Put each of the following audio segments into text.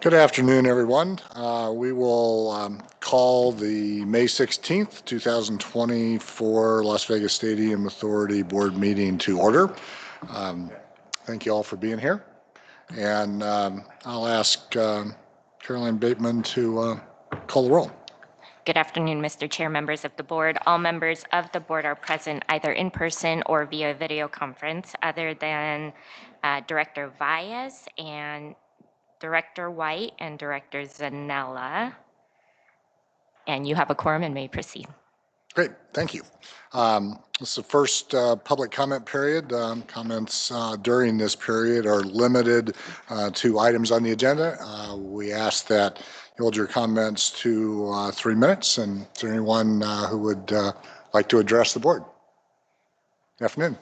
Good afternoon, everyone. We will call the May 16th, 2024 Las Vegas Stadium Authority Board meeting to order. Thank you all for being here. And I'll ask Caroline Bateman to call the roll. Good afternoon, Mr. Chair, members of the board. All members of the board are present either in person or via video conference, other than Director Valles and Director White and Director Zanella. And you have a quorum and may proceed. Great, thank you. This is the first public comment period. Comments during this period are limited to items on the agenda. We ask that you hold your comments to 3 minutes. And is there anyone who would like to address the board? Good afternoon.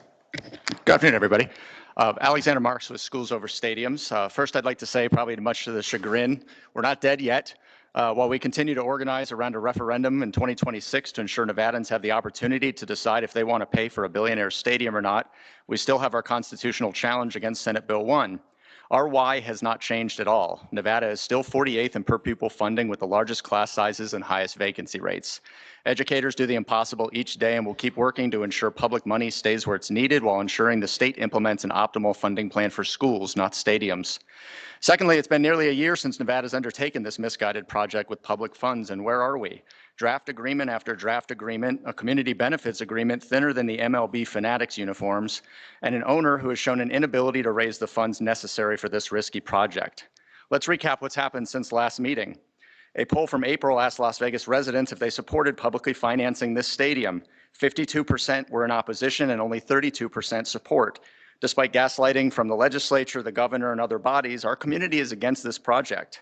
Good afternoon, everybody. Alexander Marks with Schools Over Stadiums. First, I'd like to say, probably much to the chagrin, we're not dead yet. While we continue to organize around a referendum in 2026 to ensure Nevadans have the opportunity to decide if they want to pay for a billionaire stadium or not, we still have our constitutional challenge against Senate Bill 1. Our why has not changed at all. Nevada is still 48th in per pupil funding with the largest class sizes and highest vacancy rates. Educators do the impossible each day and will keep working to ensure public money stays where it's needed while ensuring the state implements an optimal funding plan for schools, not stadiums. Secondly, it's been nearly a year since Nevada's undertaken this misguided project with public funds, and where are we? Draft agreement after draft agreement, a community benefits agreement thinner than the MLB Fanatics uniforms, and an owner who has shown an inability to raise the funds necessary for this risky project. Let's recap what's happened since last meeting. A poll from April asked Las Vegas residents if they supported publicly financing this stadium. 52% were in opposition and only 32% support. Despite gaslighting from the legislature, the governor, and other bodies, our community is against this project.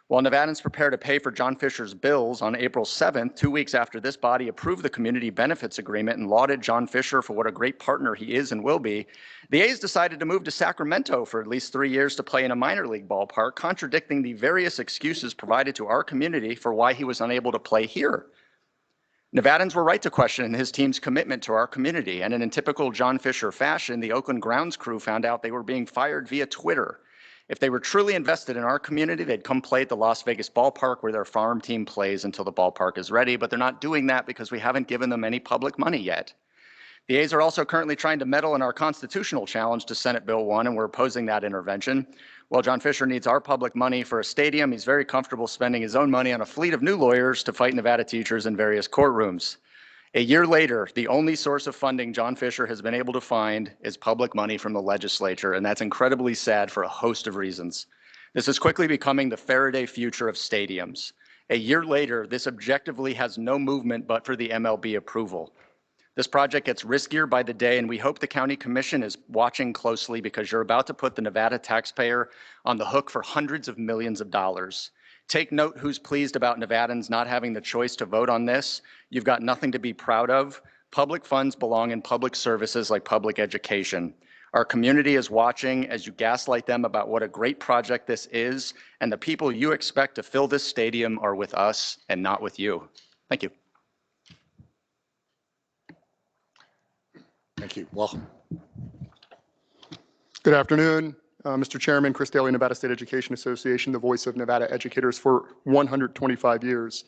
While Nevadans prepare to pay for John Fisher's bills on April 7th, 2 weeks after this body approved the community benefits agreement and lauded John Fisher for what a great partner he is and will be, the A's decided to move to Sacramento for at least 3 years to play in a minor league ballpark, contradicting the various excuses provided to our community for why he was unable to play here. Nevadans were right to question his team's commitment to our community, and in typical John Fisher fashion, the Oakland grounds crew found out they were being fired via Twitter. If they were truly invested in our community, they'd come play at the Las Vegas ballpark where their farm team plays until the ballpark is ready, but they're not doing that because we haven't given them any public money yet. The A's are also currently trying to meddle in our constitutional challenge to Senate Bill 1, and we're opposing that intervention. While John Fisher needs our public money for a stadium, he's very comfortable spending his own money on a fleet of new lawyers to fight Nevada teachers in various courtrooms. A year later, the only source of funding John Fisher has been able to find is public money from the legislature, and that's incredibly sad for a host of reasons. This is quickly becoming the Faraday future of stadiums. A year later, this objectively has no movement but for the MLB approval. This project gets riskier by the day, and we hope the county commission is watching closely because you're about to put the Nevada taxpayer on the hook for hundreds of millions of dollars. Take note who's pleased about Nevadans not having the choice to vote on this. You've got nothing to be proud of. Public funds belong in public services like public education. Our community is watching as you gaslight them about what a great project this is, and the people you expect to fill this stadium are with us and not with you. Thank you. Thank you. Welcome. Good afternoon, Mr. Chairman, Chris Daly, Nevada State Education Association, the voice of Nevada educators for 125 years.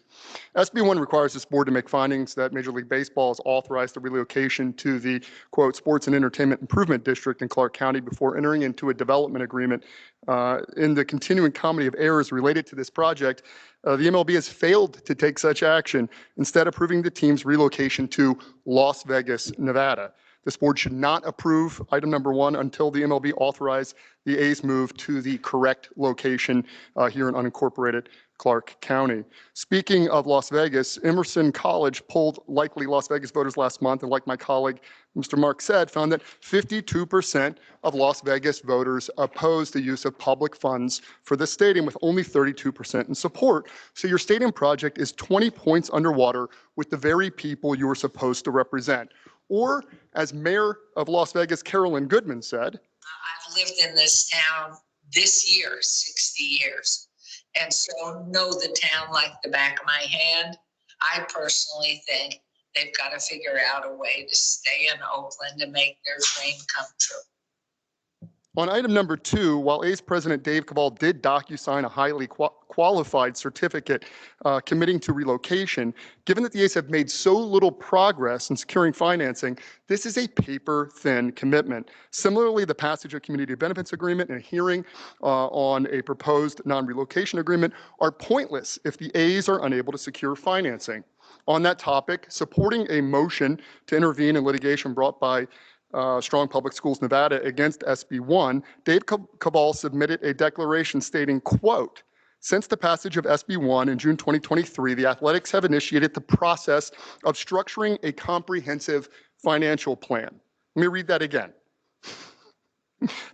SB 1 requires this board to make findings that Major League Baseball has authorized the relocation to the, quote, Sports and Entertainment Improvement District in Clark County before entering into a development agreement. In the continuing comedy of errors related to this project, the MLB has failed to take such action, instead approving the team's relocation to Las Vegas, Nevada. This board should not approve item number 1 until the MLB authorize the A's move to the correct location here in unincorporated Clark County. Speaking of Las Vegas, Emerson College polled likely Las Vegas voters last month, and like my colleague, Mr. Mark said, found that 52% of Las Vegas voters opposed the use of public funds for the stadium, with only 32% in support. So your stadium project is 20 points underwater with the very people you were supposed to represent. Or, as Mayor of Las Vegas, Carolyn Goodman said, I've lived in this town this year, 60 years, and so know the town like the back of my hand. I personally think they've got to figure out a way to stay in Oakland and make their dream come true. On item number 2, while A's President Dave Cabal did docu-sign a highly qualified certificate committing to relocation, given that the A's have made so little progress in securing financing, this is a paper-thin commitment. Similarly, the passage of community benefits agreement and a hearing on a proposed non-relocation agreement are pointless if the A's are unable to secure financing. On that topic, supporting a motion to intervene in litigation brought by Strong Public Schools Nevada against SB1, Dave Cabal submitted a declaration stating, quote, "Since the passage of SB1 in June 2023, the athletics have initiated the process of structuring a comprehensive financial plan." Let me read that again.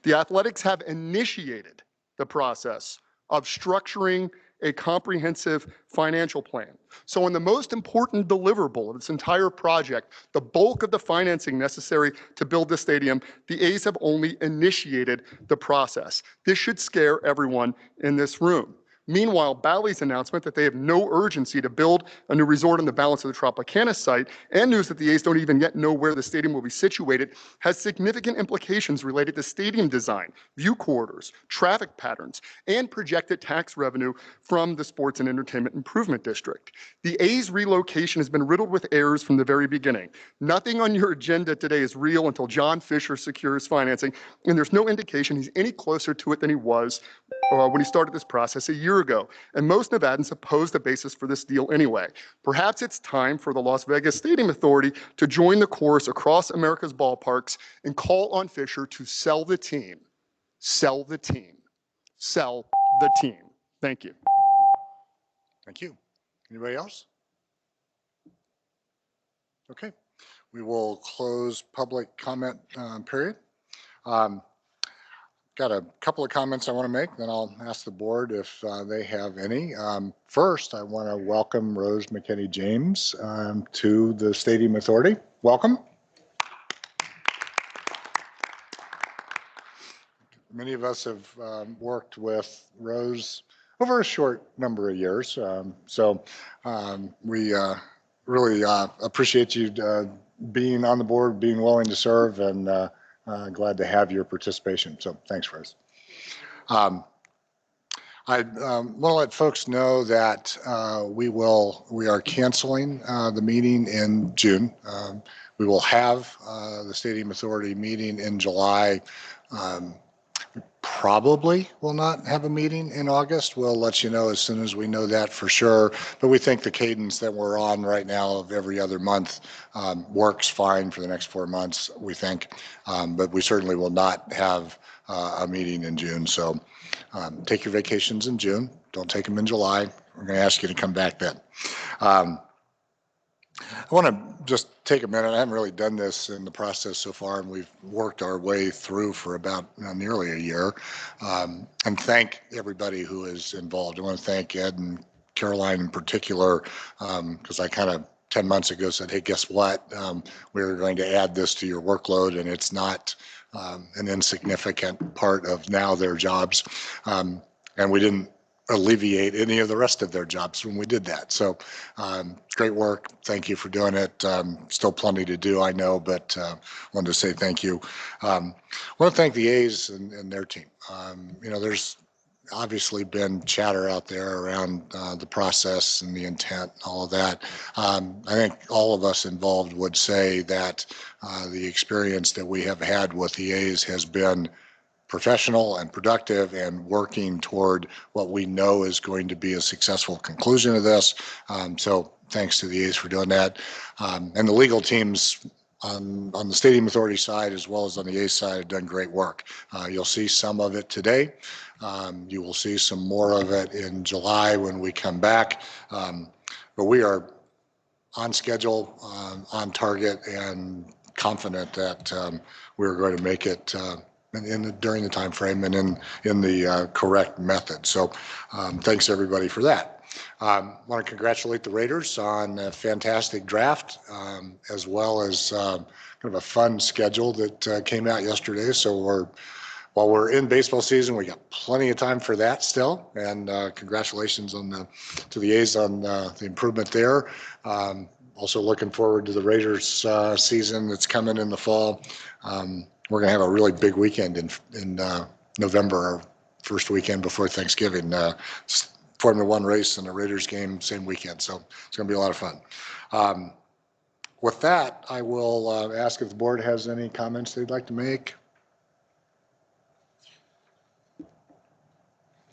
The athletics have initiated the process of structuring a comprehensive financial plan. So on the most important deliverable of this entire project, the bulk of the financing necessary to build the stadium, the A's have only initiated the process. This should scare everyone in this room. Meanwhile, Bally's announcement that they have no urgency to build a new resort on the balance of the Tropicana site, and news that the A's don't even yet know where the stadium will be situated, has significant implications related to stadium design, view corridors, traffic patterns, and projected tax revenue from the Sports and Entertainment Improvement District. The A's relocation has been riddled with errors from the very beginning. Nothing on your agenda today is real until John Fisher secures financing, and there's no indication he's any closer to it than he was when he started this process a year ago. And most Nevadans oppose the basis for this deal anyway. Perhaps it's time for the Las Vegas Stadium Authority to join the chorus across America's ballparks and call on Fisher to sell the team. Sell the team. Sell the team. Thank you. Thank you. Anybody else? Okay, we will close public comment period. Got a couple of comments I want to make, then I'll ask the board if they have any. First, I want to welcome Rose McKinney James to the Stadium Authority. Welcome. Many of us have worked with Rose over a short number of years, so we really appreciate you being on the board, being willing to serve, and glad to have your participation. So thanks, Rose. I want to let folks know that we are canceling the meeting in June. We will have the Stadium Authority meeting in July. Probably will not have a meeting in August. We'll let you know as soon as we know that for sure. But we think the cadence that we're on right now of every other month works fine for the next 4 months, we think. But we certainly will not have a meeting in June. So take your vacations in June. Don't take them in July. We're going to ask you to come back then. I want to just take a minute. I haven't really done this in the process so far, and we've worked our way through for about nearly a year. And thank everybody who is involved. I want to thank Ed and Caroline in particular, because I kind of 10 months ago said, hey, guess what? We're going to add this to your workload, and it's not an insignificant part of now their jobs. And we didn't alleviate any of the rest of their jobs when we did that. So great work. Thank you for doing it. Still plenty to do, I know, but wanted to say thank you. I want to thank the A's and their team. There's obviously been chatter out there around the process and the intent and all of that. I think all of us involved would say that the experience that we have had with the A's has been professional and productive and working toward what we know is going to be a successful conclusion of this. So thanks to the A's for doing that. And the legal teams on the Stadium Authority side as well as on the A's side have done great work. You'll see some of it today. You will see some more of it in July when we come back. But we are on schedule, on target, and confident that we're going to make it during the time frame and in the correct method. So thanks everybody for that. I want to congratulate the Raiders on a fantastic draft, as well as kind of a fun schedule that came out yesterday. So while we're in baseball season, we got plenty of time for that still. And congratulations to the A's on the improvement there. Also looking forward to the Raiders season that's coming in the fall. we're going to have a really big weekend in November, our first weekend before Thanksgiving. Formula One race and a Raiders game same weekend, so it's going to be a lot of fun. With that, I will ask if the board has any comments they'd like to make.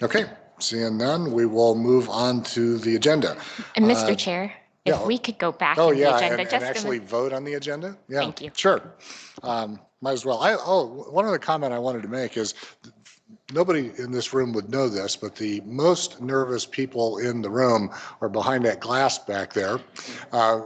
Okay, seeing none, we will move on to the agenda. And Mr. Chair, if yeah. we could go back Oh, in the yeah, agenda and just a actually minute. vote on the agenda? Yeah, Thank you. sure. Might as well. One other comment I wanted to make is nobody in this room would know this, but the most nervous people in the room are behind that glass back there.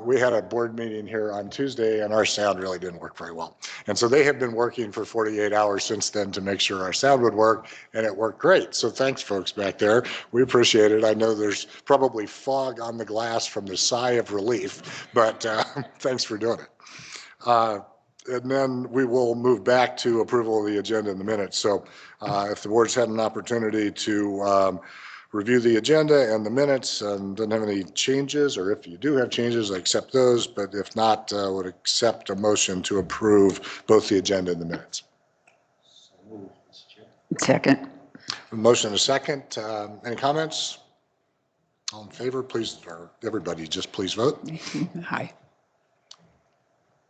We had a board meeting here on Tuesday and our sound really didn't work very well. And so they have been working for 48 hours since then to make sure our sound would work, and it worked great. So thanks, folks back there. We appreciate it. I know there's probably fog on the glass from the sigh of relief, but thanks for doing it. And then we will move back to approval of the agenda in the minutes. So if the board's had an opportunity to review the agenda and the minutes and doesn't have any changes, or if you do have changes, I accept those. But if not, would accept a motion to approve both the agenda and the minutes. Second. A motion and a second. Any comments? All in favor, please, or everybody, just please vote. Aye.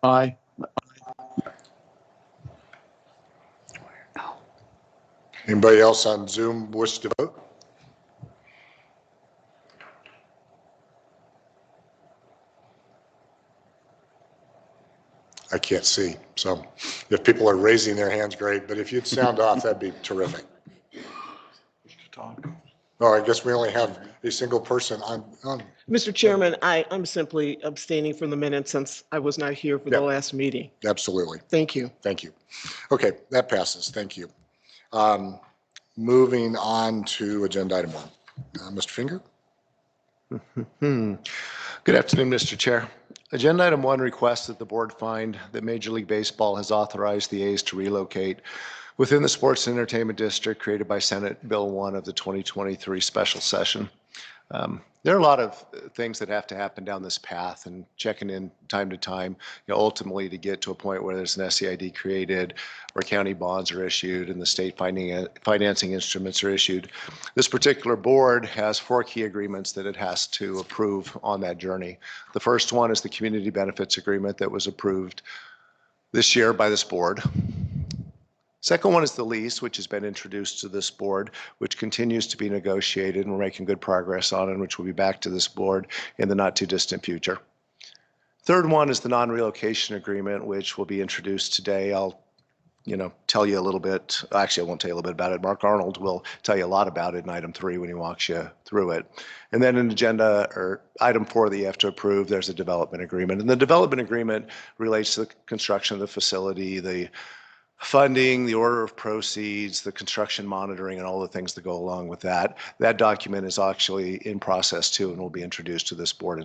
Aye. Anybody else on Zoom wish to vote? I can't see. So if people are raising their hands, great. But if you'd sound off, that'd be terrific. Oh, I guess we only have a single person on. Mr. Chairman, I'm simply abstaining from the minutes since I was not here for the last meeting. Absolutely. Thank you. Thank you. Okay, that passes. Thank you. Moving on to agenda item 1. Mr. Finger? Good afternoon, Mr. Chair. Agenda item 1 requests that the board find that Major League Baseball has authorized the A's to relocate within the Sports and Entertainment District created by Senate Bill 1 of the 2023 special session. There are a lot of things that have to happen down this path and checking in time to time, ultimately to get to a point where there's an SEID created, where county bonds are issued and the state financing instruments are issued. This particular board has 4 key agreements that it has to approve on that journey. The first one is the community benefits agreement that was approved this year by this board. Second one is the lease, which has been introduced to this board, which continues to be negotiated and we're making good progress on, and which will be back to this board in the not too distant future. Third one is the non-relocation agreement, which will be introduced today. I'll tell you a little bit. Actually, I won't tell you a little bit about it. Mark Arnold will tell you a lot about it in item 3 when he walks you through it. And then in agenda or item 4 that you have to approve, there's a development agreement. And the development agreement relates to the construction of the facility, the funding, the order of proceeds, the construction monitoring, and all the things that go along with that. That document is actually in process too, and will be introduced to this board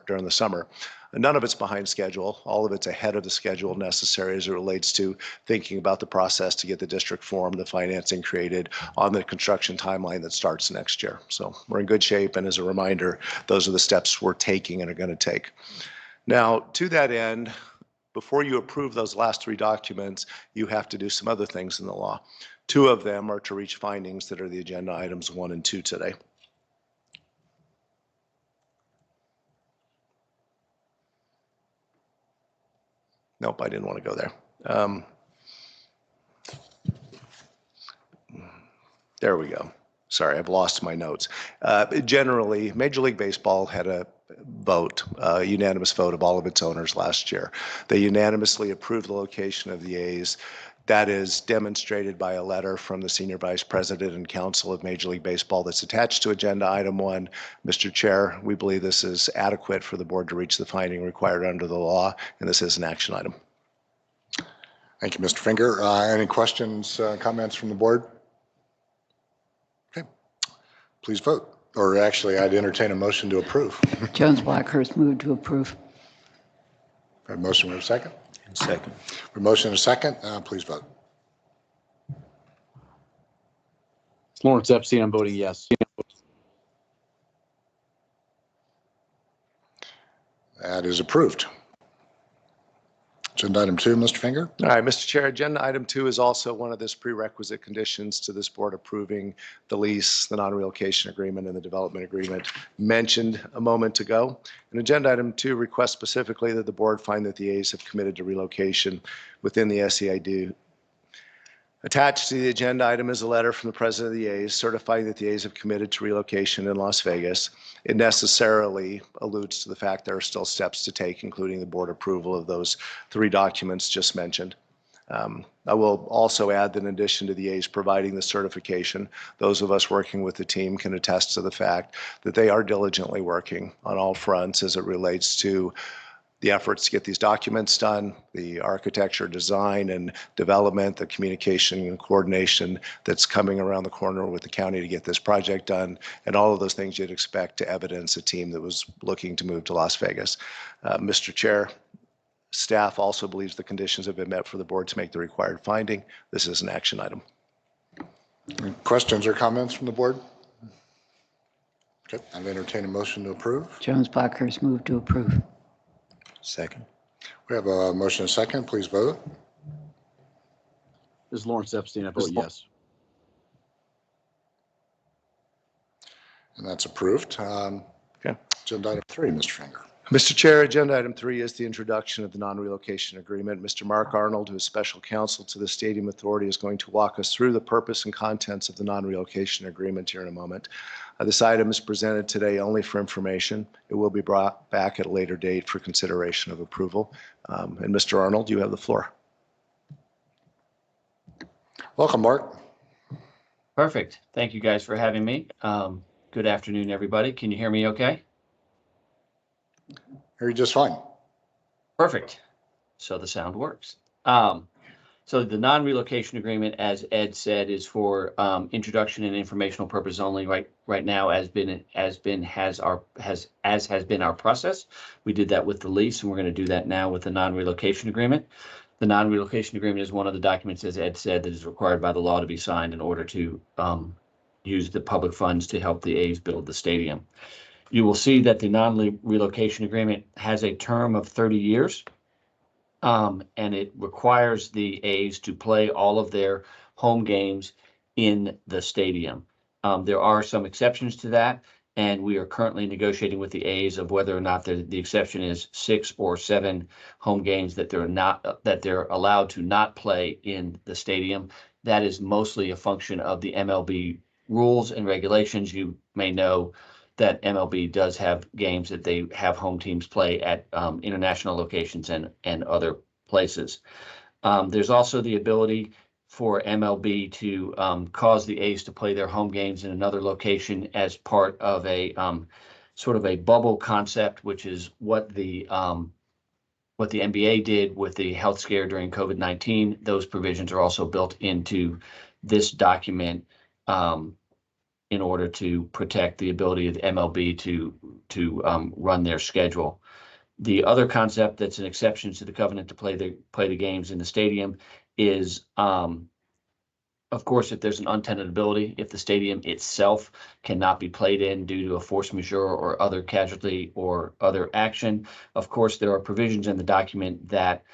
during the summer. And none of it's behind schedule. All of it's ahead of the schedule necessary as it relates to thinking about the process to get the district formed, the financing created on the construction timeline that starts next year. So we're in good shape. And as a reminder, those are the steps we're taking and are going to take. Now, to that end, before you approve those last 3 documents, you have to do some other things in the law. 2 of them are to reach findings that are the agenda items 1 and 2 today. Nope, I didn't want to go there. There we go. Sorry, I've lost my notes. Generally, Major League Baseball had a vote, a unanimous vote of all of its owners last year. They unanimously approved the location of the A's. That is demonstrated by a letter from the Senior Vice President and Counsel of Major League Baseball that's attached to agenda item 1. Mr. Chair, we believe this is adequate for the board to reach the finding required under the law, and this is an action item. Thank you, Mr. Finger. Any questions, comments from the board? Okay, please vote. Or actually, I'd entertain a motion to approve. Jones Blackhurst moved to approve. A motion with a second? Second. A motion and a second. Please vote. Lawrence Epstein, I'm voting yes. That is approved. Agenda item 2, Mr. Finger. All right, Mr. Chair, agenda item 2 is also one of this prerequisite conditions to this board approving the lease, the non-relocation agreement, and the development agreement mentioned a moment ago. And agenda item 2 requests specifically that the board find that the A's have committed to relocation within the SEID. Attached to the agenda item is a letter from the president of the A's certifying that the A's have committed to relocation in Las Vegas. It necessarily alludes to the fact there are still steps to take, including the board approval of those 3 documents just mentioned. I will also add that in addition to the A's providing the certification, those of us working with the team can attest to the fact that they are diligently working on all fronts as it relates to the efforts to get these documents done, the architecture, design, and development, the communication and coordination that's coming around the corner with the county to get this project done, and all of those things you'd expect to evidence a team that was looking to move to Las Vegas. Mr. Chair, staff also believes the conditions have been met for the board to make the required finding. This is an action item. Any questions or comments from the board? Okay, I'll entertain a motion to approve. Jones Blackhurst move to approve. Second. We have a motion and a second. Please vote. This is Lawrence Epstein. I vote yes. And that's approved. Okay. Agenda item 3, Mr. Finger. Mr. Chair, agenda item 3 is the introduction of the non-relocation agreement. Mr. Mark Arnold, who is special counsel to the Stadium Authority, is going to walk us through the purpose and contents of the non-relocation agreement here in a moment. This item is presented today only for information. It will be brought back at a later date for consideration of approval. And Mr. Arnold, you have the floor. Welcome, Mark. Perfect. Thank you guys for having me. Good afternoon, everybody. Can you hear me okay? Hear you just fine. Perfect. So the sound works. So the non-relocation agreement, as Ed said, is for introduction and informational purpose only. Right now, has been our process. We did that with the lease, and we're going to do that now with the non-relocation agreement. The non-relocation agreement is one of the documents, as Ed said, that is required by the law to be signed in order to use the public funds to help the A's build the stadium. You will see that the non-relocation agreement has a term of 30 years. And it requires the A's to play all of their home games in the stadium. There are some exceptions to that, and we are currently negotiating with the A's of whether or not the exception is 6 or 7 home games that they're allowed to not play in the stadium. That is mostly a function of the MLB rules and regulations. You may know that MLB does have games that they have home teams play at international locations and other places. There's also the ability for MLB to cause the A's to play their home games in another location as part of a sort of a bubble concept, which is what the NBA did with the health scare during COVID-19. Those provisions are also built into this document in order to protect the ability of the MLB to run their schedule. The other concept that's an exception to the covenant to play the games in the stadium is, of course, if there's an untenability, if the stadium itself cannot be played in due to a force majeure or other casualty or other action. Of course, there are provisions in the document that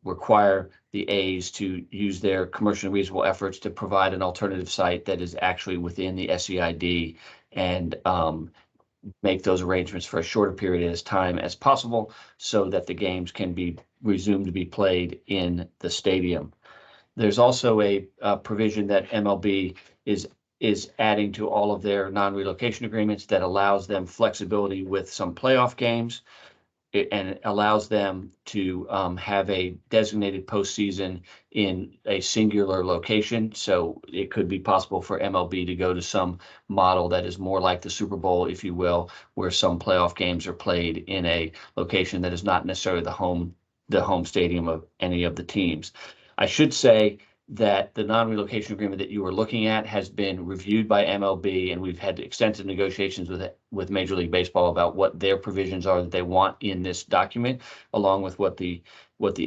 require the A's to use their commercially reasonable efforts to provide an alternative site that is actually within the SEID and make those arrangements for a shorter period of time as possible so that the games can be resumed to be played in the stadium. There's also a provision that MLB is adding to all of their non-relocation agreements that allows them flexibility with some playoff games. And it allows them to have a designated postseason in a singular location. So it could be possible for MLB to go to some model that is more like the Super Bowl, if you will, where some playoff games are played in a location that is not necessarily the home stadium of any of the teams. I should say that the non-relocation agreement that you were looking at has been reviewed by MLB, and we've had extensive negotiations with Major League Baseball about what their provisions are that they want in this document, along with what the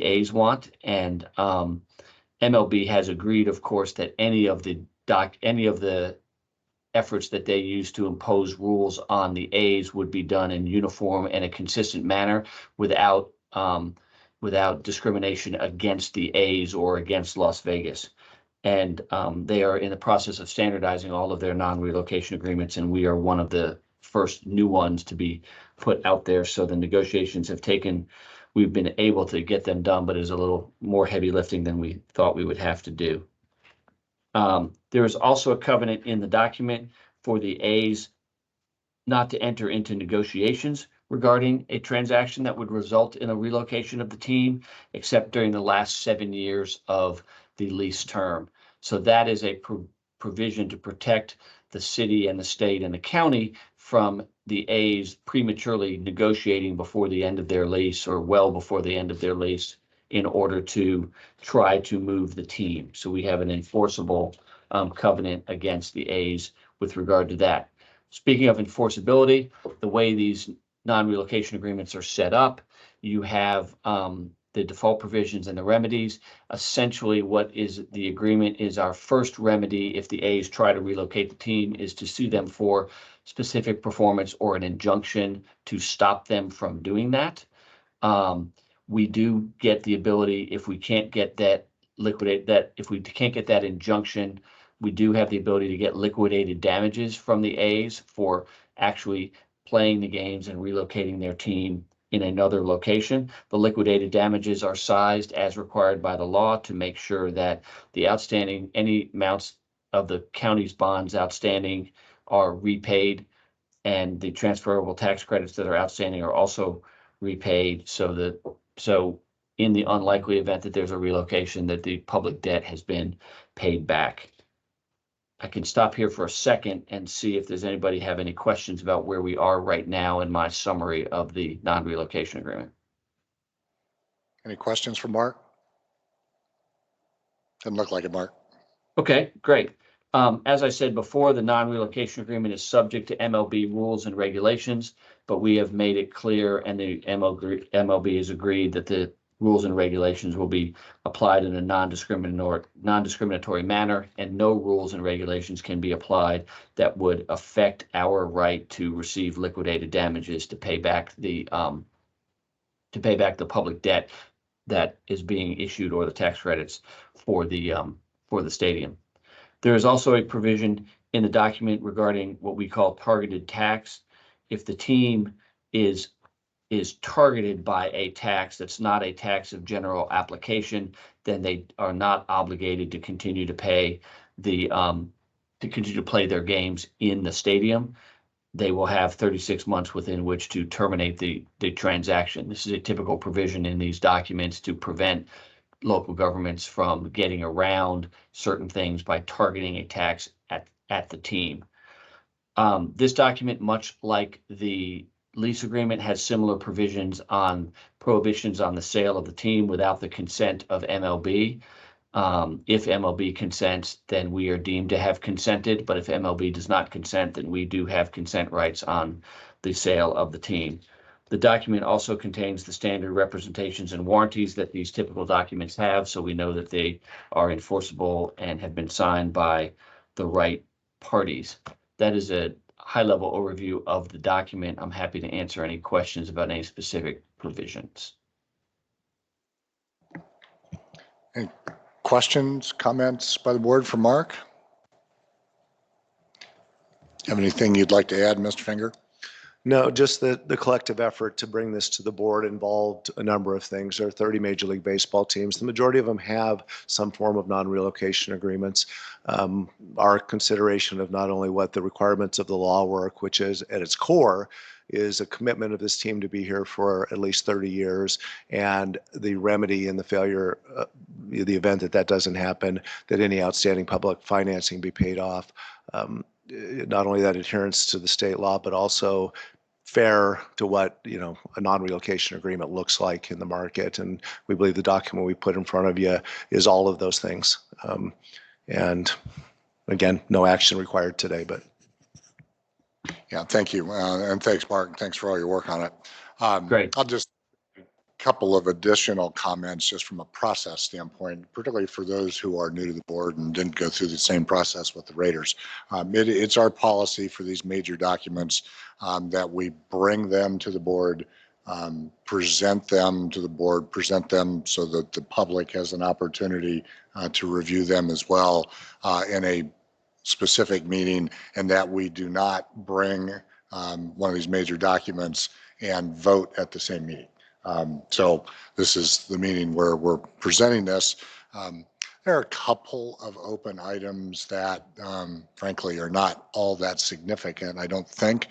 A's want. And MLB has agreed, of course, that any of the efforts that they use to impose rules on the A's would be done in uniform and a consistent manner without without discrimination against the A's or against Las Vegas. And they are in the process of standardizing all of their non-relocation agreements, and we are one of the first new ones to be put out there. So the negotiations have taken, we've been able to get them done, but it's a little more heavy lifting than we thought we would have to do. There is also a covenant in the document for the A's not to enter into negotiations regarding a transaction that would result in a relocation of the team, except during the last 7 years of the lease term. So that is a provision to protect the city and the state and the county from the A's prematurely negotiating before the end of their lease or well before the end of their lease in order to try to move the team. So we have an enforceable covenant against the A's with regard to that. Speaking of enforceability, the way these non-relocation agreements are set up, you have the default provisions and the remedies. Essentially, what is the agreement is our first remedy if the A's try to relocate the team is to sue them for specific performance or an injunction to stop them from doing that. We do get the ability, if we can't get that if we can't get that injunction, we do have the ability to get liquidated damages from the A's for actually playing the games and relocating their team in another location. The liquidated damages are sized as required by the law to make sure that the outstanding, any amounts of the county's bonds outstanding are repaid, and the transferable tax credits that are outstanding are also repaid, so in the unlikely event that there's a relocation, that the public debt has been paid back. I can stop here for a second and see if there's anybody have any questions about where we are right now in my summary of the non-relocation agreement. Any questions for Mark? Doesn't look like it, Mark. Okay, great. As I said before, the non-relocation agreement is subject to MLB rules and regulations, but we have made it clear, and the MLB has agreed that the rules and regulations will be applied in a non-discriminatory manner, and no rules and regulations can be applied that would affect our right to receive liquidated damages to pay back the public debt that is being issued, or the tax credits for the stadium. There is also a provision in the document regarding what we call targeted tax. If the team is targeted by a tax that's not a tax of general application, then they are not obligated to continue to pay to continue to play their games in the stadium. They will have 36 months within which to terminate the transaction. This is a typical provision in these documents to prevent local governments from getting around certain things by targeting a tax at the team. This document, much like the lease agreement, has similar provisions on prohibitions on the sale of the team without the consent of MLB. If MLB consents, then we are deemed to have consented, but if MLB does not consent, then we do have consent rights on the sale of the team. The document also contains the standard representations and warranties that these typical documents have, so we know that they are enforceable and have been signed by the right parties. That is a high-level overview of the document. I'm happy to answer any questions about any specific provisions. Any questions, comments by the board for Mark? Have anything you'd like to add, Mr. Finger? No, just the collective effort to bring this to the board involved a number of things. There are 30 Major League Baseball teams. The majority of them have some form of non-relocation agreements. Our consideration of not only what the requirements of the law work, which is at its core, is a commitment of this team to be here for at least 30 years, and the remedy in the failure, the event that doesn't happen, that any outstanding public financing be paid off. Not only that adherence to the state law, but also fair to what, a non-relocation agreement looks like in the market. And we believe the document we put in front of you is all of those things. And again, no action required today, but. Yeah, thank you. And thanks, Mark. And thanks for all your work on it. Great. I'll just couple of additional comments just from a process standpoint, particularly for those who are new to the board and didn't go through the same process with the Raiders. It's our policy for these major documents that we bring them to the board present them to the board, present them so that the public has an opportunity to review them as well in a specific meeting, and that we do not bring one of these major documents and vote at the same meeting. So this is the meeting where we're presenting this. There are a couple of open items that frankly are not all that significant, I don't think.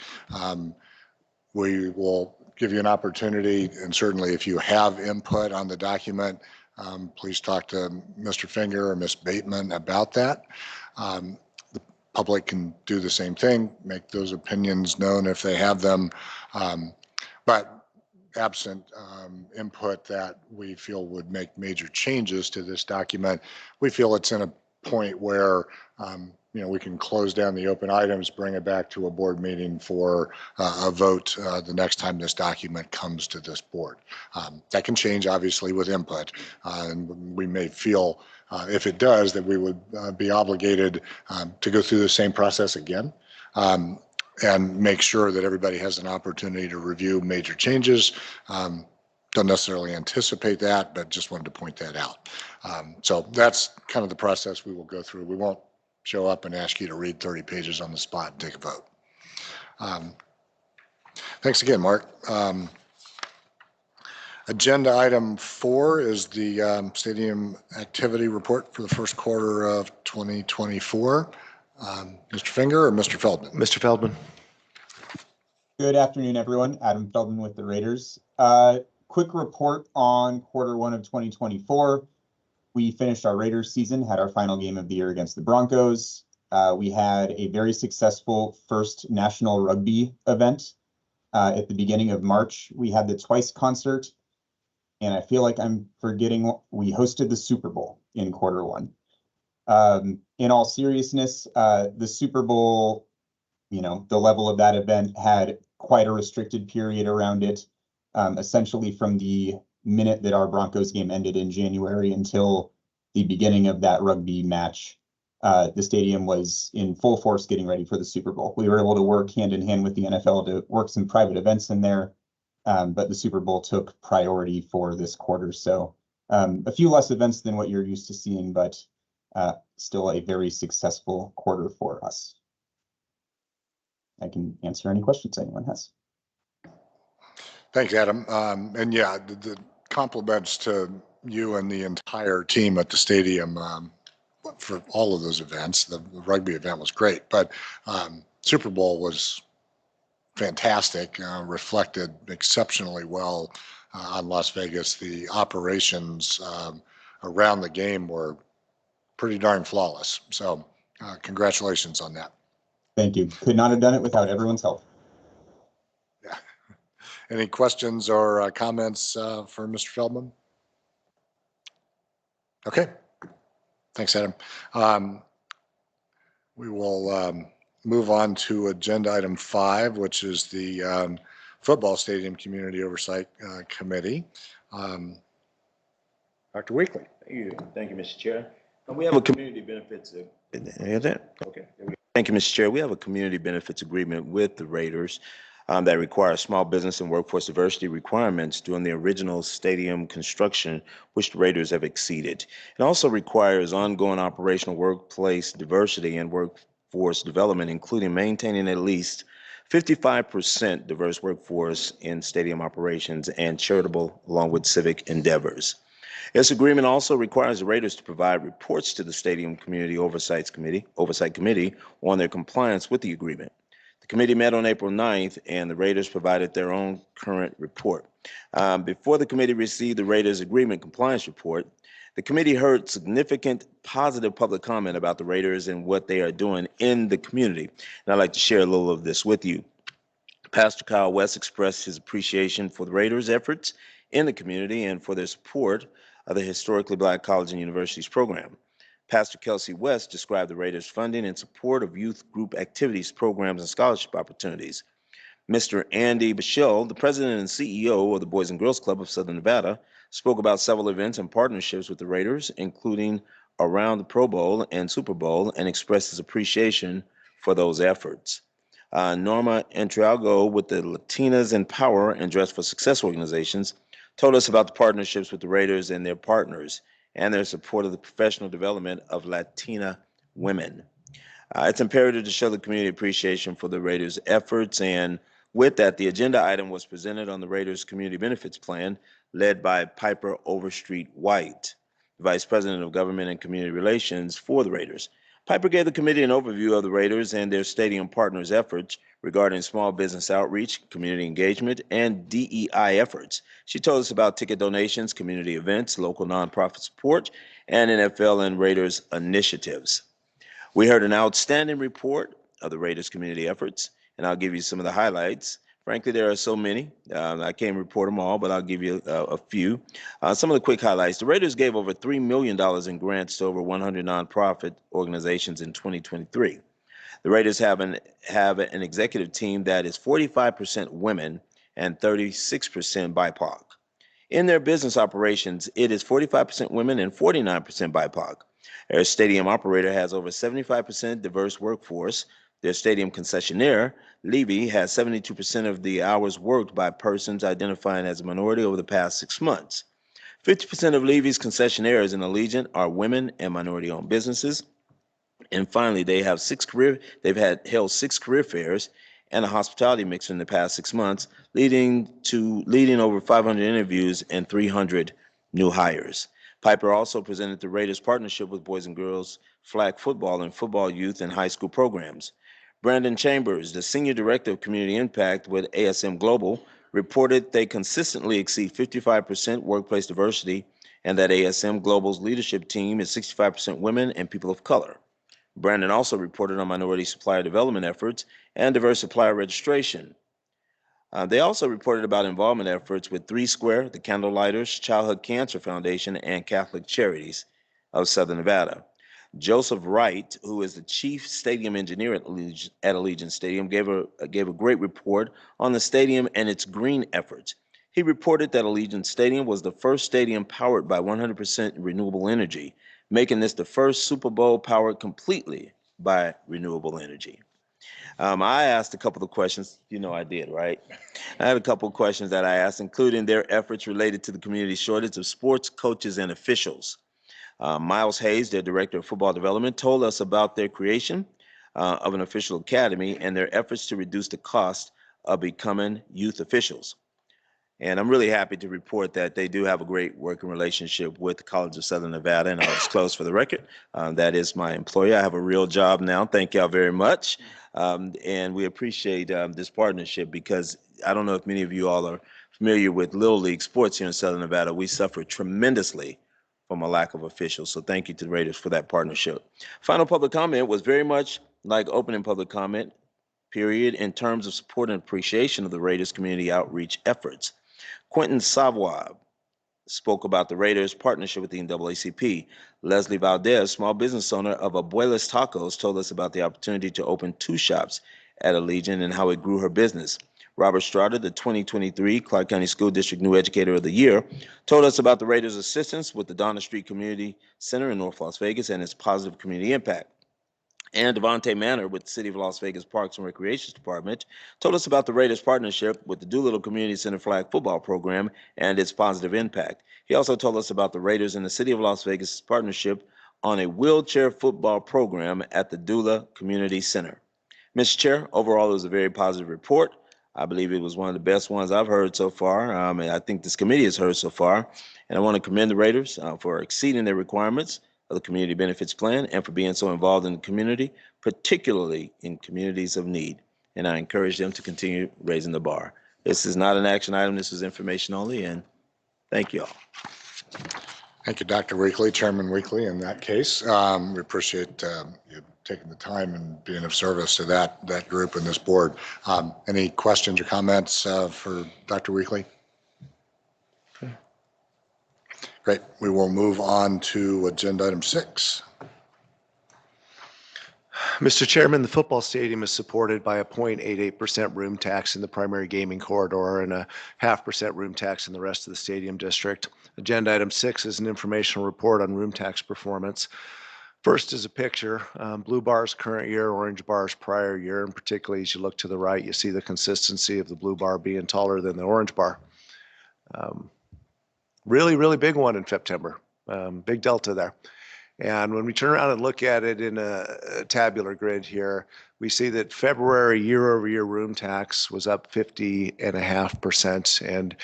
We will give you an opportunity, and certainly if you have input on the document, please talk to Mr. Finger or Ms. Bateman about that. The public can do the same thing, make those opinions known if they have them. But absent input that we feel would make major changes to this document, we feel it's in a point where we can close down the open items, bring it back to a board meeting for a vote the next time this document comes to this board. That can change, obviously, with input. And we may feel, if it does, that we would be obligated to go through the same process again. And make sure that everybody has an opportunity to review major changes. Don't necessarily anticipate that, but just wanted to point that out. So that's kind of the process we will go through. We won't show up and ask you to read 30 pages on the spot and take a vote. Thanks again, Mark. Agenda item 4 is the stadium activity report for the first quarter of 2024. Mr. Finger or Mr. Feldman? Mr. Feldman. Good afternoon, everyone. Adam Feldman with the Raiders. Quick report on quarter 1 of 2024. We finished our Raiders season, had our final game of the year against the Broncos. We had a very successful first national rugby event at the beginning of March. We had the Twice concert, and I feel like I'm forgetting, we hosted the Super Bowl in quarter 1. In all seriousness, the Super Bowl, the level of that event had quite a restricted period around it, essentially from the minute that our Broncos game ended in January until the beginning of that rugby match. The stadium was in full force getting ready for the Super Bowl. We were able to work hand in hand with the NFL to work some private events in there, but the Super Bowl took priority for this quarter. So a few less events than what you're used to seeing, but still a very successful quarter for us. I can answer any questions anyone has. Thanks, Adam. And yeah, the compliments to you and the entire team at the stadium for all of those events. The rugby event was great, but Super Bowl was fantastic, reflected exceptionally well on Las Vegas. The operations around the game were pretty darn flawless. So congratulations on that. Thank you. Could not have done it without everyone's help. Yeah. Any questions or comments for Mr. Feldman? Okay. Thanks, Adam. We will move on to agenda item 5, which is the Football Stadium Community Oversight Committee. Dr. Weekly. Thank you, Mr. Chair. We have a community benefits. Okay. Thank you, Mr. Chair. We have a community benefits agreement with the Raiders that requires small business and workforce diversity requirements during the original stadium construction, which the Raiders have exceeded. It also requires ongoing operational workplace diversity and workforce development, including maintaining at least 55% diverse workforce in stadium operations and charitable along with civic endeavors. This agreement also requires the Raiders to provide reports to the Stadium Community Oversight Committee on their compliance with the agreement. The committee met on April 9th, and the Raiders provided their own current report. Before the committee received the Raiders agreement compliance report, the committee heard significant positive public comment about the Raiders and what they are doing in the community. And I'd like to share a little of this with you. Pastor Kyle West expressed his appreciation for the Raiders' efforts in the community and for their support of the Historically Black College and Universities program. Pastor Kelsey West described the Raiders' funding and support of youth group activities, programs, and scholarship opportunities. Mr. Andy Bichelle, the president and CEO of the Boys and Girls Club of Southern Nevada, spoke about several events and partnerships with the Raiders, including around the Pro Bowl and Super Bowl, and expressed his appreciation for those efforts. Norma Entrialgo with the Latinas in Power and Dress for Success organizations told us about the partnerships with the Raiders and their partners and their support of the professional development of Latina women. It's imperative to show the community appreciation for the Raiders' efforts, and with that, the agenda item was presented on the Raiders' Community Benefits Plan, led by Piper Overstreet White, Vice President of Government and Community Relations for the Raiders. Piper gave the committee an overview of the Raiders and their stadium partners' efforts regarding small business outreach, community engagement, and DEI efforts. She told us about ticket donations, community events, local nonprofit support, and NFL and Raiders initiatives. We heard an outstanding report of the Raiders community efforts, and I'll give you some of the highlights. Frankly, there are so many. I can't report them all, but I'll give you a few. Some of the quick highlights. The Raiders gave over $3 million in grants to over 100 nonprofit organizations in 2023. The Raiders have an executive team that is 45% women and 36% BIPOC. In their business operations, it is 45% women and 49% BIPOC. Their stadium operator has over 75% diverse workforce. Their stadium concessionaire, Levy, has 72% of the hours worked by persons identifying as a minority over the past 6 months. 50% of Levy's concessionaires in Allegiant are women and minority-owned businesses. And finally, they've held 6 career fairs and a hospitality mixer in the past 6 months, leading over 500 interviews and 300 new hires. Piper also presented the Raiders' partnership with Boys and Girls Flag Football and Football Youth and High School programs. Brandon Chambers, the Senior Director of Community Impact with ASM Global, reported they consistently exceed 55% workplace diversity and that ASM Global's leadership team is 65% women and people of color. Brandon also reported on minority supplier development efforts and diverse supplier registration. They also reported about involvement efforts with 3 Square, the Candlelighters, Childhood Cancer Foundation, and Catholic Charities of Southern Nevada. Joseph Wright, who is the chief stadium engineer at Allegiant Stadium, gave a great report on the stadium and its green efforts. He reported that Allegiant Stadium was the first stadium powered by 100% renewable energy, making this the first Super Bowl powered completely by renewable energy. I asked a couple of questions. You know I did, right? I had a couple of questions that I asked, including their efforts related to the community shortage of sports coaches and officials. Miles Hayes, their Director of Football Development, told us about their creation of an official academy and their efforts to reduce the cost of becoming youth officials. And I'm really happy to report that they do have a great working relationship with the College of Southern Nevada, and I'll disclose for the record, that is my employer. I have a real job now. Thank y'all very much. And we appreciate this partnership because I don't know if many of you all are familiar with Little League sports here in Southern Nevada. We suffer tremendously from a lack of officials. So thank you to the Raiders for that partnership. Final public comment was very much like opening public comment period in terms of support and appreciation of the Raiders community outreach efforts. Quentin Savoy spoke about the Raiders' partnership with the NAACP. Leslie Valdez, small business owner of Abuela's Tacos, told us about the opportunity to open 2 shops at Allegiant and how it grew her business. Robert Strada, the 2023 Clark County School District New Educator of the Year, told us about the Raiders' assistance with the Donna Street Community Center in North Las Vegas and its positive community impact. And Devontae Manor with the City of Las Vegas Parks and Recreation Department told us about the Raiders' partnership with the Doolittle Community Center Flag Football Program and its positive impact. He also told us about the Raiders and the City of Las Vegas' partnership on a wheelchair football program at the Doolittle Community Center. Mr. Chair, overall, it was a very positive report. I believe it was one of the best ones I've heard so far, and I think this committee has heard so far. And I want to commend the Raiders for exceeding their requirements of the Community Benefits Plan and for being so involved in the community, particularly in communities of need. And I encourage them to continue raising the bar. This is not an action item. This is information only, and thank you all. Thank you, Dr. Weekly, Chairman Weekly, in that case. We appreciate you taking the time and being of service to that group and this board. Any questions or comments for Dr. Weekly? Great. We will move on to agenda item 6. Mr. Chairman, the football stadium is supported by a 0.88% room tax in the primary gaming corridor and a 0.5% room tax in the rest of the stadium district. Agenda item 6 is an informational report on room tax performance. First is a picture, blue bars current year, orange bars prior year, and particularly as you look to the right, you see the consistency of the blue bar being taller than the orange bar. Really, really big one in September, big delta there. And when we turn around and look at it in a tabular grid here, we see that February year-over-year room tax was up 50.5%. And,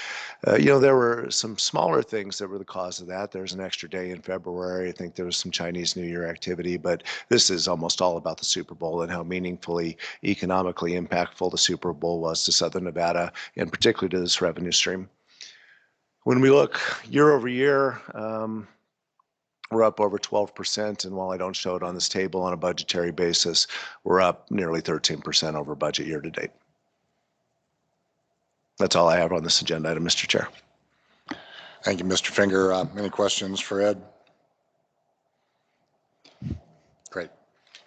there were some smaller things that were the cause of that. There's an extra day in February. I think there was some Chinese New Year activity, but this is almost all about the Super Bowl and how meaningfully, economically impactful the Super Bowl was to Southern Nevada, and particularly to this revenue stream. When we look year over year, we're up over 12%, and while I don't show it on this table on a budgetary basis, we're up nearly 13% over budget year to date. That's all I have on this agenda item, Mr. Chair. Thank you, Mr. Finger. Any questions for Ed? Great.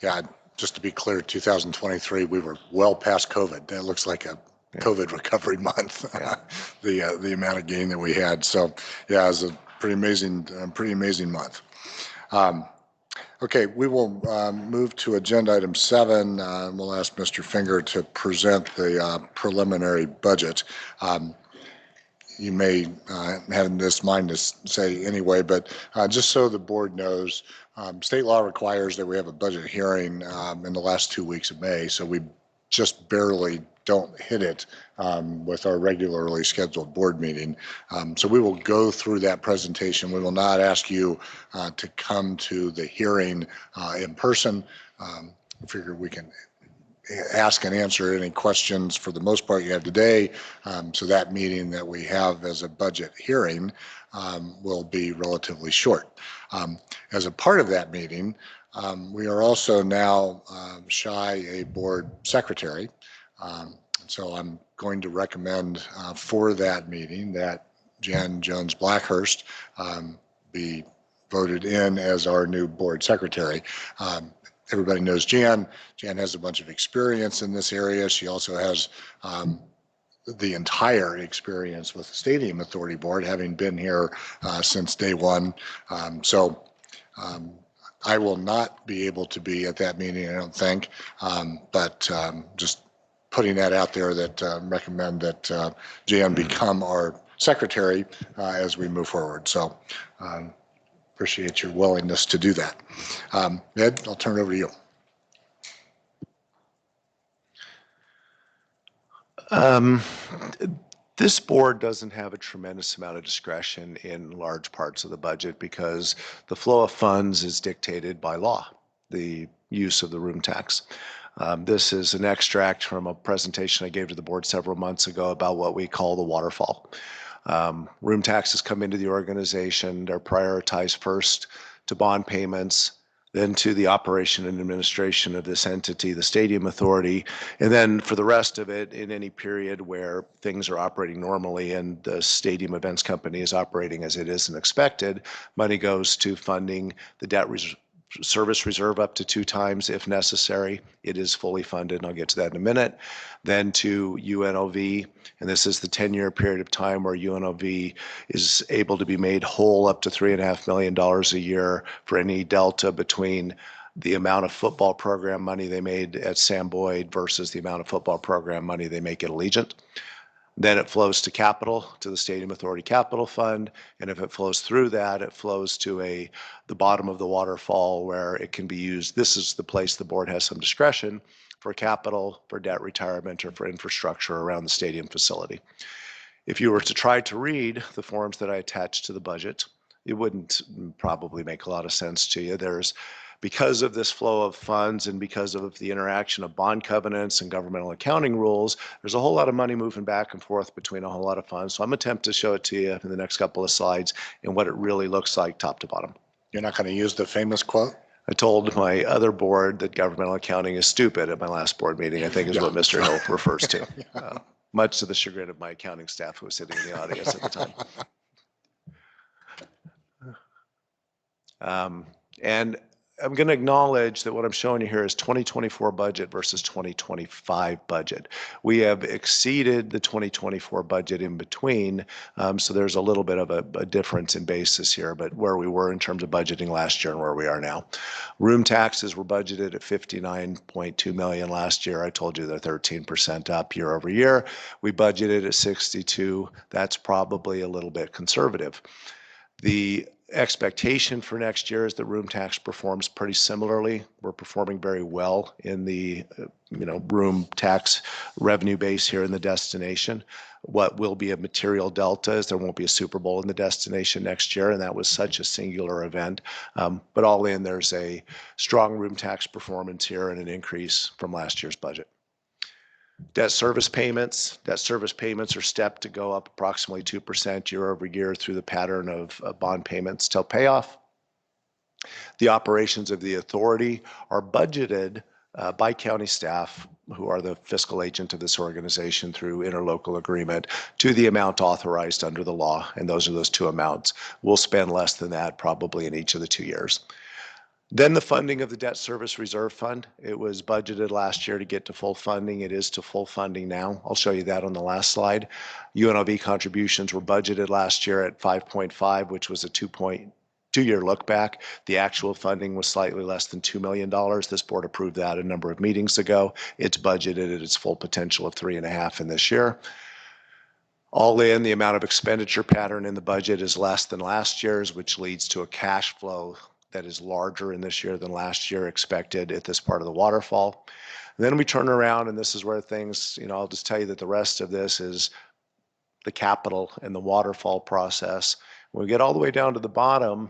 Yeah, just to be clear, 2023, we were well past COVID. That looks like a COVID recovery month, the amount of gain that we had. So yeah, it was a pretty amazing month. Okay, we will move to agenda item 7. We'll ask Mr. Finger to present the preliminary budget. You may have this mind to say anyway, but just so the board knows, state law requires that we have a budget hearing in the last 2 weeks of May, so we just barely don't hit it with our regularly scheduled board meeting. So we will go through that presentation. We will not ask you to come to the hearing in person. I figure we can ask and answer any questions for the most part you have today. So that meeting that we have as a budget hearing will be relatively short. As a part of that meeting, we are also now shy a board secretary. So I'm going to recommend for that meeting that Jan Jones Blackhurst be voted in as our new board secretary. Everybody knows Jan. Jan has a bunch of experience in this area. She also has the entire experience with the Stadium Authority Board, having been here since day one. I will not be able to be at that meeting, I don't think, but just putting that out there that recommend that Jan become our secretary as we move forward. So appreciate your willingness to do that. Ed, I'll turn it over to you. This board doesn't have a tremendous amount of discretion in large parts of the budget because the flow of funds is dictated by law, the use of the room tax. This is an extract from a presentation I gave to the board several months ago about what we call the waterfall. Room taxes come into the organization. They're prioritized first to bond payments, then to the operation and administration of this entity, the Stadium Authority, and then for the rest of it, in any period where things are operating normally and the Stadium Events Company is operating as it is and expected, money goes to funding the debt service reserve up to 2 times if necessary. It is fully funded, and I'll get to that in a minute. Then to UNLV, and this is the 10-year period of time where UNLV is able to be made whole up to $3.5 million a year for any delta between the amount of football program money they made at Sam Boyd versus the amount of football program money they make at Allegiant. Then it flows to capital, to the Stadium Authority Capital Fund, and if it flows through that, it flows to the bottom of the waterfall where it can be used. This is the place the board has some discretion for capital, for debt retirement, or for infrastructure around the stadium facility. If you were to try to read the forms that I attached to the budget, it wouldn't probably make a lot of sense to you. Because of this flow of funds and because of the interaction of bond covenants and governmental accounting rules, there's a whole lot of money moving back and forth between a whole lot of funds. So I'm attempting to show it to you in the next couple of slides and what it really looks like top to bottom. You're not going to use the famous quote? I told my other board that governmental accounting is stupid at my last board meeting, I think is what Mr. Hill refers to, much to the chagrin of my accounting staff who was sitting in the audience at the time. And I'm going to acknowledge that what I'm showing you here is 2024 budget versus 2025 budget. We have exceeded the 2024 budget in between, so there's a little bit of a difference in basis here, but where we were in terms of budgeting last year and where we are now. Room taxes were budgeted at 59.2 million last year. I told you they're 13% up year over year. We budgeted at 62. That's probably a little bit conservative. The expectation for next year is that room tax performs pretty similarly. We're performing very well in the room tax revenue base here in the destination. What will be a material delta is there won't be a Super Bowl in the destination next year, and that was such a singular event. But all in, there's a strong room tax performance here and an increase from last year's budget. Debt service payments. Debt service payments are stepped to go up approximately 2% year over year through the pattern of bond payments till payoff. The operations of the authority are budgeted by county staff, who are the fiscal agent of this organization through interlocal agreement, to the amount authorized under the law, and those are those two amounts. We'll spend less than that probably in each of the 2 years. Then the funding of the debt service reserve fund. It was budgeted last year to get to full funding. It is to full funding now. I'll show you that on the last slide. UNLV contributions were budgeted last year at 5.5, which was a 2-year look back. The actual funding was slightly less than $2 million. This board approved that a number of meetings ago. It's budgeted at its full potential of 3.5 in this year. All in, the amount of expenditure pattern in the budget is less than last year's, which leads to a cash flow that is larger in this year than last year expected at this part of the waterfall. And then we turn around, and this is where things, I'll just tell you that the rest of this is the capital and the waterfall process. When we get all the way down to the bottom,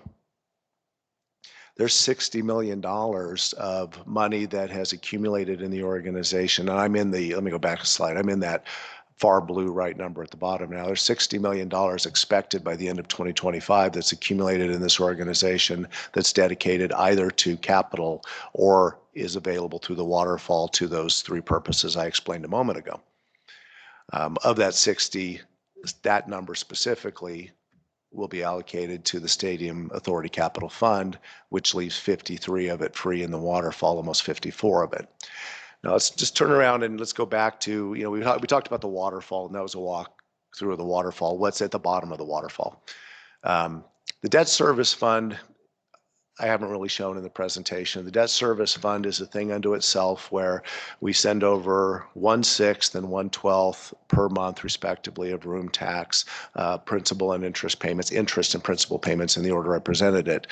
there's $60 million of money that has accumulated in the organization. And let me go back a slide. I'm in that far blue right number at the bottom now. There's $60 million expected by the end of 2025 that's accumulated in this organization that's dedicated either to capital or is available through the waterfall to those three purposes I explained a moment ago. Of that 60, that number specifically will be allocated to the Stadium Authority Capital Fund, which leaves 53 of it free in the waterfall, almost 54 of it. Now let's just turn around and let's go back to, we talked about the waterfall, and that was a walk through the waterfall. What's at the bottom of the waterfall? The debt service fund, I haven't really shown in the presentation. The debt service fund is a thing unto itself where we send over 1/6 and 1/12 per month, respectively, of room tax, principal and interest payments, interest and principal payments in the order I presented it,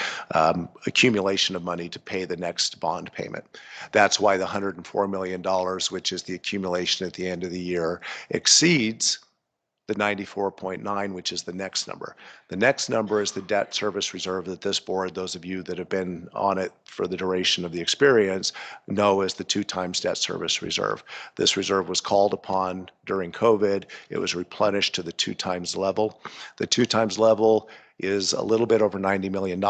accumulation of money to pay the next bond payment. That's why the $104 million, which is the accumulation at the end of the year, exceeds the 94.9, which is the next number. The next number is the debt service reserve that this board, those of you that have been on it for the duration of the experience, know as the 2 times debt service reserve. This reserve was called upon during COVID. It was replenished to the 2 times level. The 2 times level is a little bit over $90 million.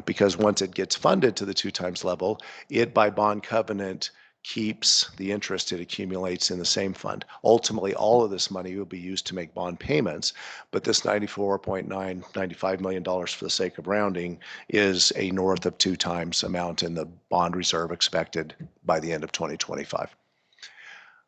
Because once it gets funded to the 2 times level, it by bond covenant keeps the interest it accumulates in the same fund. Ultimately, all of this money will be used to make bond payments, but this $95 million for the sake of rounding is a north of 2 times amount in the bond reserve expected by the end of 2025.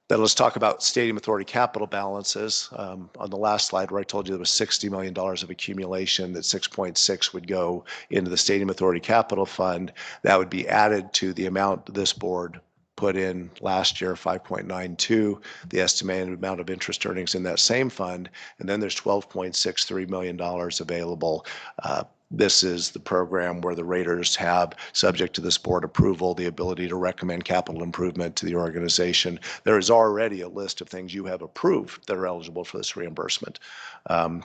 Then let's talk about Stadium Authority capital balances. On the last slide where I told you there was $60 million of accumulation, that 6.6 would go into the Stadium Authority Capital Fund. That would be added to the amount this board put in last year, 5.92, the estimated amount of interest earnings in that same fund, and then there's $12.63 million available. This is the program where the Raiders have, subject to this board approval, the ability to recommend capital improvement to the organization. There is already a list of things you have approved that are eligible for this reimbursement,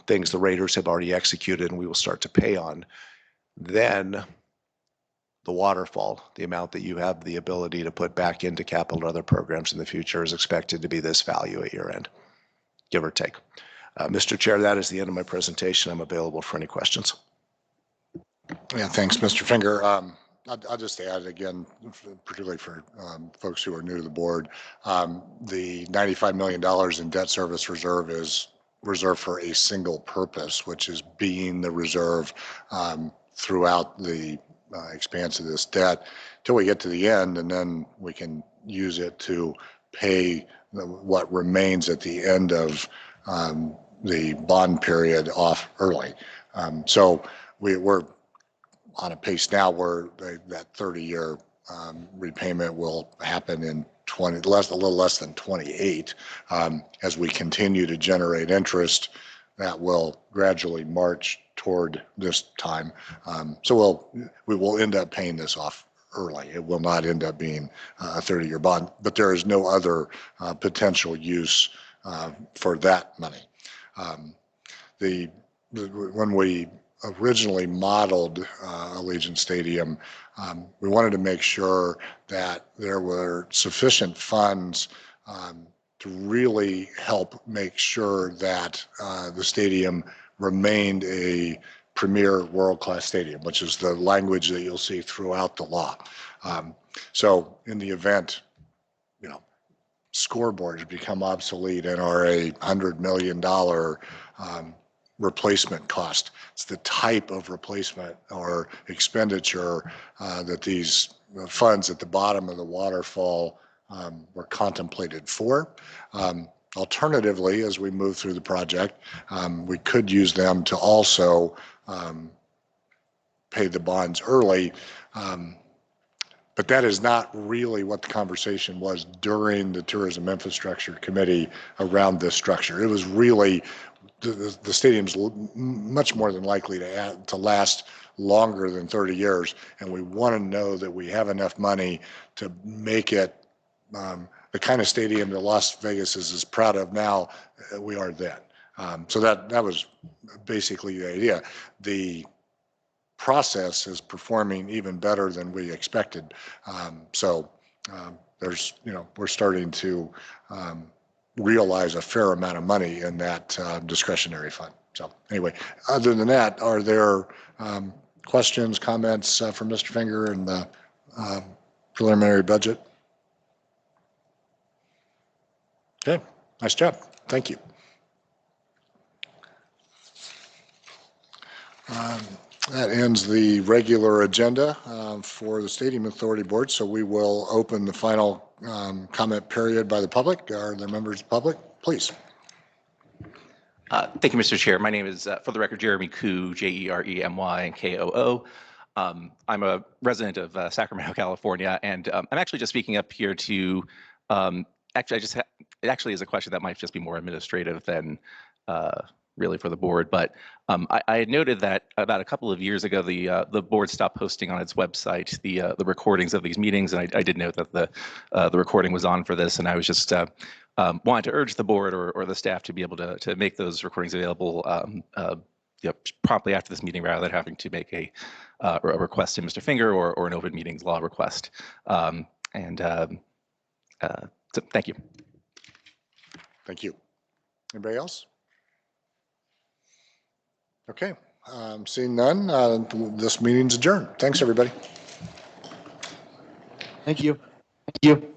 things the Raiders have already executed and we will start to pay on. Then the waterfall, the amount that you have the ability to put back into capital and other programs in the future, is expected to be this value at year end, give or take. Mr. Chair, that is the end of my presentation. I'm available for any questions. Yeah, thanks, Mr. Finger. I'll just add again, particularly for folks who are new to the board, the $95 million in debt service reserve is reserved for a single purpose, which is being the reserve throughout the expanse of this debt till we get to the end, and then we can use it to pay what remains at the end of the bond period off early. So we're on a pace now where that 30-year repayment will happen in a little less than 28. As we continue to generate interest, that will gradually march toward this time. So we will end up paying this off early. It will not end up being a 30-year bond, but there is no other potential use for that money. When we originally modeled Allegiant Stadium, we wanted to make sure that there were sufficient funds to really help make sure that the stadium remained a premier world-class stadium, which is the language that you'll see throughout the law. So in the event, scoreboards become obsolete and are $100 million replacement cost. It's the type of replacement or expenditure that these funds at the bottom of the waterfall were contemplated for. Alternatively, as we move through the project, we could use them to also pay the bonds early. But that is not really what the conversation was during the Tourism Infrastructure Committee around this structure. It was really the stadium's much more than likely to last longer than 30 years, and we want to know that we have enough money to make it the kind of stadium that Las Vegas is as proud of now we are then. So that was basically the idea. The process is performing even better than we expected. There's, we're starting to realize a fair amount of money in that discretionary fund. So anyway, other than that, are there questions, comments from Mr. Finger and the preliminary budget? Okay, nice job. Thank you. That ends the regular agenda for the Stadium Authority Board. So we will open the final comment period by the public. Are there members of the public? Please. Thank you, Mr. Chair. My name is, for the record, Jeremy Koo, Jeremy Koo. I'm a resident of Sacramento, California, and I'm actually just speaking up here to, it actually is a question that might just be more administrative than really for the board. But I had noted that about a couple of years ago, the board stopped posting on its website the recordings of these meetings, and I did note that the recording was on for this, and I was just wanted to urge the board or the staff to be able to make those recordings available promptly after this meeting, rather than having to make a request to Mr. Finger or an open meetings law request. So thank you. Thank you. Anybody else? Okay, seeing none, this meeting's adjourned. Thanks, everybody. Thank you. Thank you.